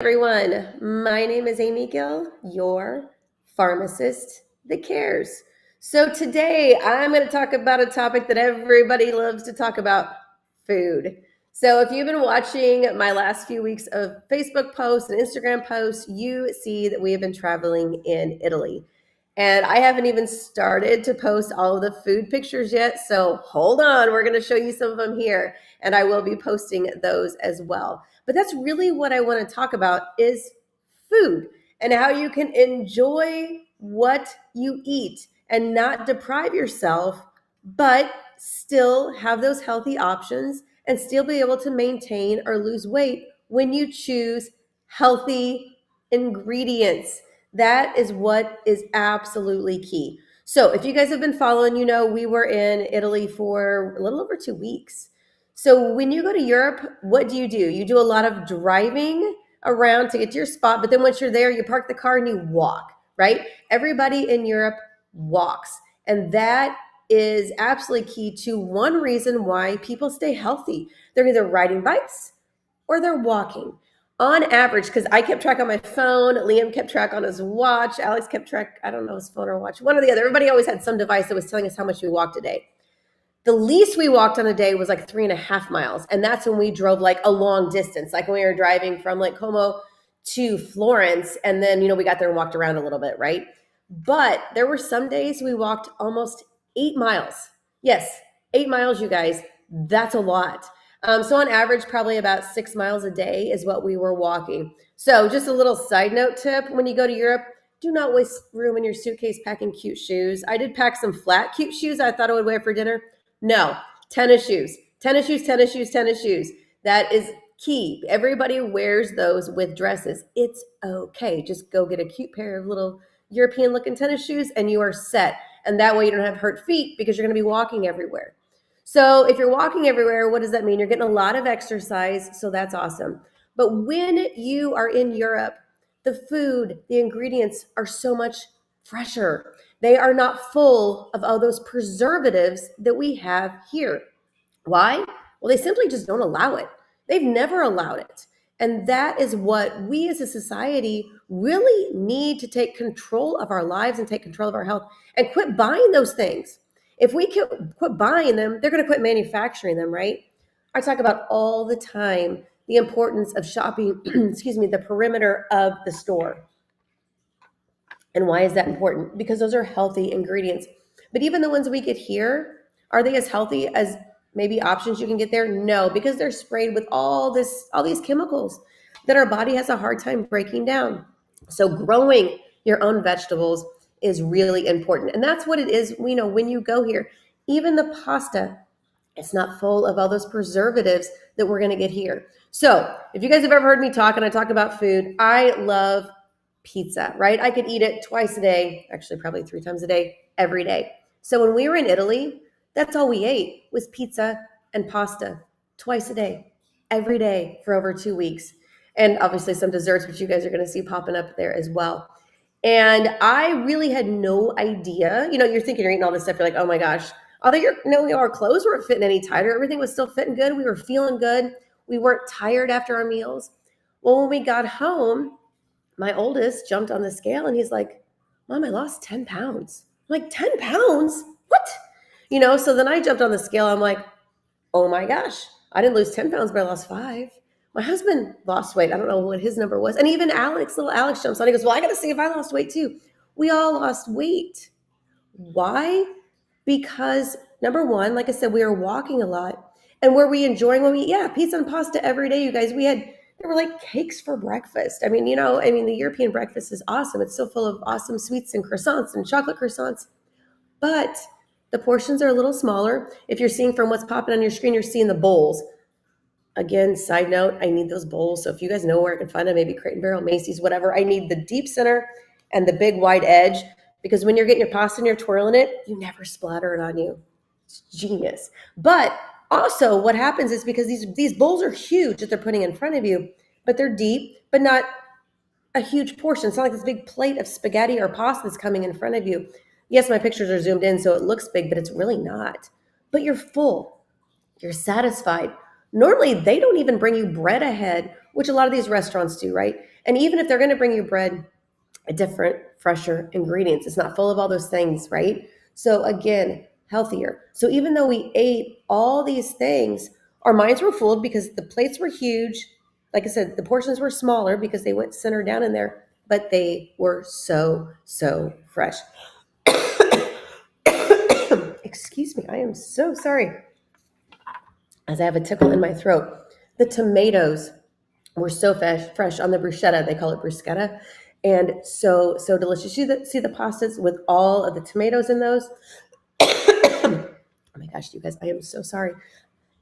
Everyone, my name is Amy Gill, your pharmacist that cares. So today I'm going to talk about a topic that everybody loves to talk about, food. So if you've been watching my last few weeks of Facebook posts and Instagram posts, you see that we have been traveling in Italy. And I haven't even started to post all of the food pictures yet. So hold on, we're going to show you some of them here. And I will be posting those as well. But that's really what I want to talk about is food and how you can enjoy what you eat and not deprive yourself, but still have those healthy options and still be able to maintain or lose weight when you choose healthy ingredients. That is what is absolutely key. So, if you guys have been following, you know we were in Italy for a little over 2 weeks. So, when you go to Europe, what do? You do a lot of driving around to get to your spot, but then once you're there, you park the car and you walk, right? Everybody in Europe walks. And that is absolutely key to one reason why people stay healthy. They're either riding bikes or they're walking. On average, because I kept track on my phone, Liam kept track on his watch, Alex kept track, I don't know, his phone or watch, one or the other. Everybody always had some device that was telling us how much we walked a day. The least we walked on a day was like 3.5 miles. And that's when we drove like a long distance, like when we were driving from like Como to Florence. And then, we got there and walked around a little bit, right? But there were some days we walked almost 8 miles. Yes, 8 miles, you guys. That's a lot. So on average, probably about 6 miles a day is what we were walking. So just a little side note tip, when you go to Europe, do not waste room in your suitcase packing cute shoes. I did pack some flat cute shoes I thought I would wear for dinner. No, tennis shoes, tennis shoes, tennis shoes, tennis shoes. That is key. Everybody wears those with dresses. It's okay. Just go get a cute pair of little European looking tennis shoes and you are set. And that way you don't have hurt feet because you're going to be walking everywhere. So if you're walking everywhere, what does that mean? You're getting a lot of exercise. So that's awesome. But when you are in Europe, the food, the ingredients are so much fresher. They are not full of all those preservatives that we have here. Why? Well, they simply just don't allow it. They've never allowed it. And that is what we as a society really need to take control of our lives and take control of our health and quit buying those things. If we quit buying them, they're going to quit manufacturing them, right? I talk about all the time the importance of shopping, the perimeter of the store. And why is that important? Because those are healthy ingredients. But even the ones we get here, are they as healthy as maybe options you can get there? No, because they're sprayed with all these chemicals that our body has a hard time breaking down. So growing your own vegetables is really important. And that's what it is, when you go here. Even the pasta, it's not full of all those preservatives that we're going to get here. So if you guys have ever heard me talk and I talk about food, I love pizza, right? I could eat it twice a day, actually probably 3 times a day, every day. So when we were in Italy, that's all we ate was pizza and pasta twice a day, every day for over 2 weeks. And obviously some desserts, which you guys are going to see popping up there as well. And I really had no idea. You're thinking you're eating all this stuff. You're like, oh my gosh. Although our clothes weren't fitting any tighter. Everything was still fitting good. We were feeling good. We weren't tired after our meals. Well, when we got home, my oldest jumped on the scale and he's like, Mom, I lost 10 pounds. I'm like, 10 pounds? What? So then I jumped on the scale. I'm like, oh my gosh, I didn't lose 10 pounds, but I lost 5. My husband lost weight. I don't know what his number was. And even little Alex jumps on. He goes, well, I got to see if I lost weight too. We all lost weight. Why? Because number one, like I said, we were walking a lot. And were we enjoying when we eat? Yeah, pizza and pasta every day, you guys. There were like cakes for breakfast. The European breakfast is awesome. It's so full of awesome sweets and croissants and chocolate croissants. But the portions are a little smaller. If you're seeing from what's popping on your screen, you're seeing the bowls. Again, side note, I need those bowls. So if you guys know where I can find them, maybe Crate and Barrel, Macy's, whatever, I need the deep center and the big wide edge, because when you're getting your pasta and you're twirling it, you never splatter it on you. It's genius. But also what happens is because these bowls are huge that they're putting in front of you, but they're deep, but not a huge portion. It's not like this big plate of spaghetti or pasta that's coming in front of you. Yes, my pictures are zoomed in, so it looks big, but it's really not. But you're full. You're satisfied. Normally, they don't even bring you bread ahead, which a lot of these restaurants do, right? And even if they're going to bring you bread, a different, fresher ingredients. It's not full of all those things, right? So again, healthier. So even though we ate all these things, our minds were fooled because the plates were huge. Like I said, the portions were smaller because they went center down in there, but they were so, so fresh. Excuse me, I am so sorry. As I have a tickle in my throat. The tomatoes were so fresh on the bruschetta. They call it bruschetta. And so delicious. See the pastas with all of the tomatoes in those? Oh my gosh, you guys, I am so sorry.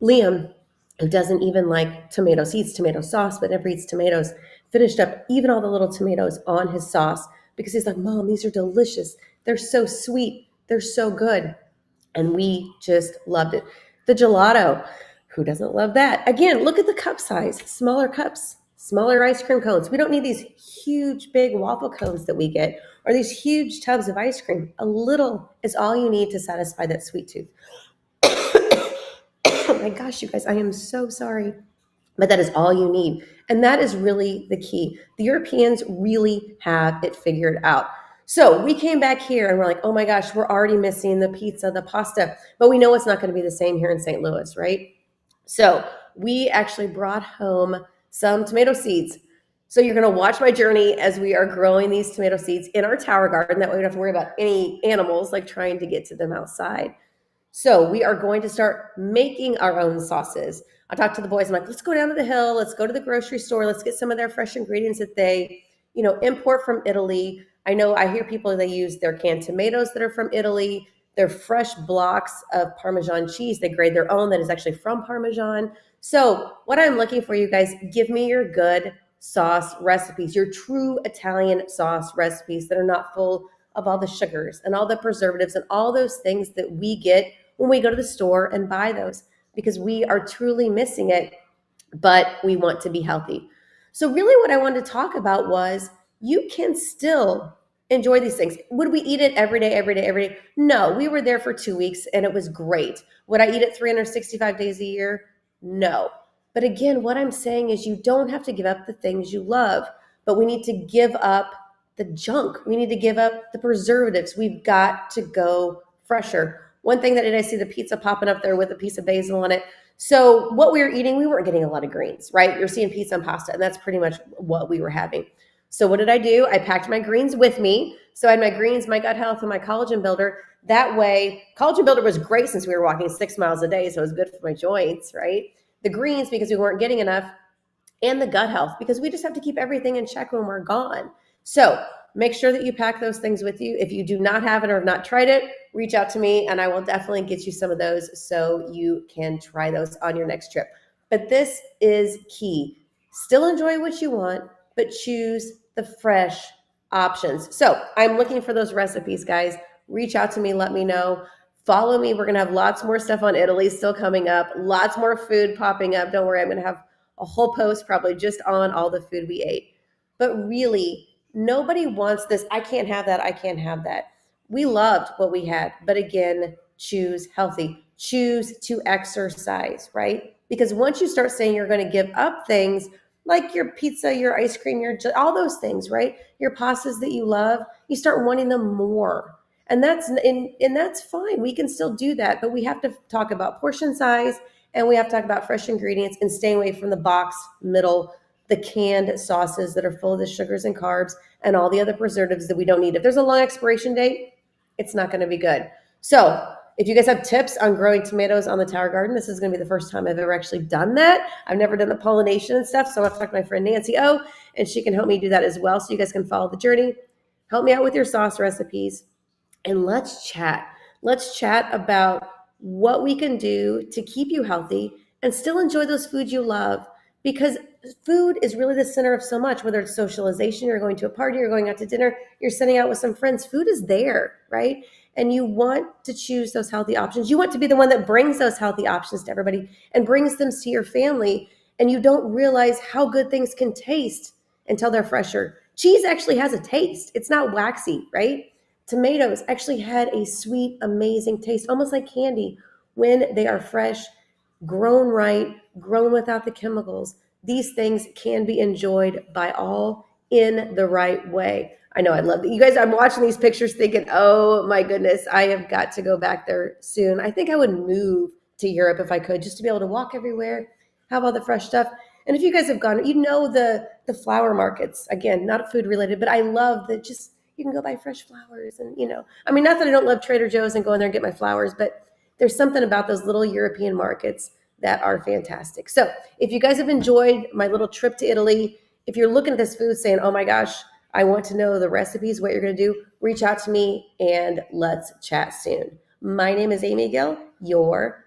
Liam, who doesn't even like tomatoes, he eats tomato sauce, but never eats tomatoes, finished up even all the little tomatoes on his sauce because he's like, Mom, these are delicious. They're so sweet. They're so good. And we just loved it. The gelato, who doesn't love that? Again, look at the cup size, smaller cups, smaller ice cream cones. We don't need these huge, big waffle cones that we get or these huge tubs of ice cream. A little is all you need to satisfy that sweet tooth. Oh my gosh, you guys, I am so sorry. But that is all you need. And that is really the key. The Europeans really have it figured out. So we came back here and we're like, oh my gosh, we're already missing the pizza, the pasta, but we know it's not going to be the same here in St. Louis, right? So we actually brought home some tomato seeds. So you're going to watch my journey as we are growing these tomato seeds in our tower garden. That way we don't have to worry about any animals like trying to get to them outside. So we are going to start making our own sauces. I talked to the boys. I'm like, let's go down to the hill. Let's go to the grocery store. Let's get some of their fresh ingredients that they, import from Italy. I know I hear people, they use their canned tomatoes that are from Italy. They're fresh blocks of Parmesan cheese. They grade their own that is actually from Parmesan. So what I'm looking for, you guys, give me your good sauce recipes, your true Italian sauce recipes that are not full of all the sugars and all the preservatives and all those things that we get when we go to the store and buy those, because we are truly missing it, but we want to be healthy. So really what I wanted to talk about was you can still enjoy these things. Would we eat it every day, every day, every day? No, we were there for 2 weeks and it was great. Would I eat it 365 days a year? No. But again, what I'm saying is you don't have to give up the things you love, but we need to give up the junk. We need to give up the preservatives. We've got to go fresher. One thing that I see the pizza popping up there with a piece of basil on it. So what we were eating, we weren't getting a lot of greens, right? You're seeing pizza and pasta, and that's pretty much what we were having. So what did I do? I packed my greens with me. So I had my greens, my gut health, and my collagen builder. That way, collagen builder was great since we were walking 6 miles a day, so it was good for my joints, right? The greens, because we weren't getting enough, and the gut health, because we just have to keep everything in check when we're gone. So make sure that you pack those things with you. If you do not have it or have not tried it, reach out to me and I will definitely get you some of those so you can try those on your next trip. But this is key. Still enjoy what you want, but choose the fresh options. So I'm looking for those recipes, guys. Reach out to me, let me know. Follow me. We're going to have lots more stuff on Italy still coming up, lots more food popping up. Don't worry, I'm going to have a whole post probably just on all the food we ate. But really, nobody wants this. I can't have that. I can't have that. We loved what we had. But again, choose healthy. Choose to exercise, right? Because once you start saying you're going to give up things like your pizza, your ice cream, all those things, right? Your pastas that you love, you start wanting them more. And that's fine. We can still do that, but we have to talk about portion size and we have to talk about fresh ingredients and staying away from the box middle, the canned sauces that are full of the sugars and carbs and all the other preservatives that we don't need. If there's a long expiration date, it's not going to be good. So if you guys have tips on growing tomatoes on the tower garden, this is going to be the first time I've ever actually done that. I've never done the pollination and stuff. So I'll have to talk to my friend Nancy O, and she can help me do that as well. So you guys can follow the journey. Help me out with your sauce recipes. And let's chat. Let's chat about what we can do to keep you healthy and still enjoy those foods you love, because food is really the center of so much, whether it's socialization, you're going to a party, you're going out to dinner, you're sitting out with some friends, food is there, right? And you want to choose those healthy options. You want to be the one that brings those healthy options to everybody and brings them to your family. And you don't realize how good things can taste until they're fresher. Cheese actually has a taste. It's not waxy, right? Tomatoes actually had a sweet, amazing taste, almost like candy when they are fresh, grown right, grown without the chemicals. These things can be enjoyed by all in the right way. I know, I love that. You guys, I'm watching these pictures thinking, oh my goodness, I have got to go back there soon. I think I would move to Europe if I could, just to be able to walk everywhere, have all the fresh stuff. And if you guys have gone, you know the flower markets. Again, not food related, but I love that just you can go buy fresh flowers. And, I mean, not that I don't love Trader Joe's and go in there and get my flowers, but there's something about those little European markets that are fantastic. So if you guys have enjoyed my little trip to Italy, if you're looking at this food saying, oh my gosh, I want to know the recipes, what you're going to do, reach out to me and let's chat soon. My name is Amy Gill, your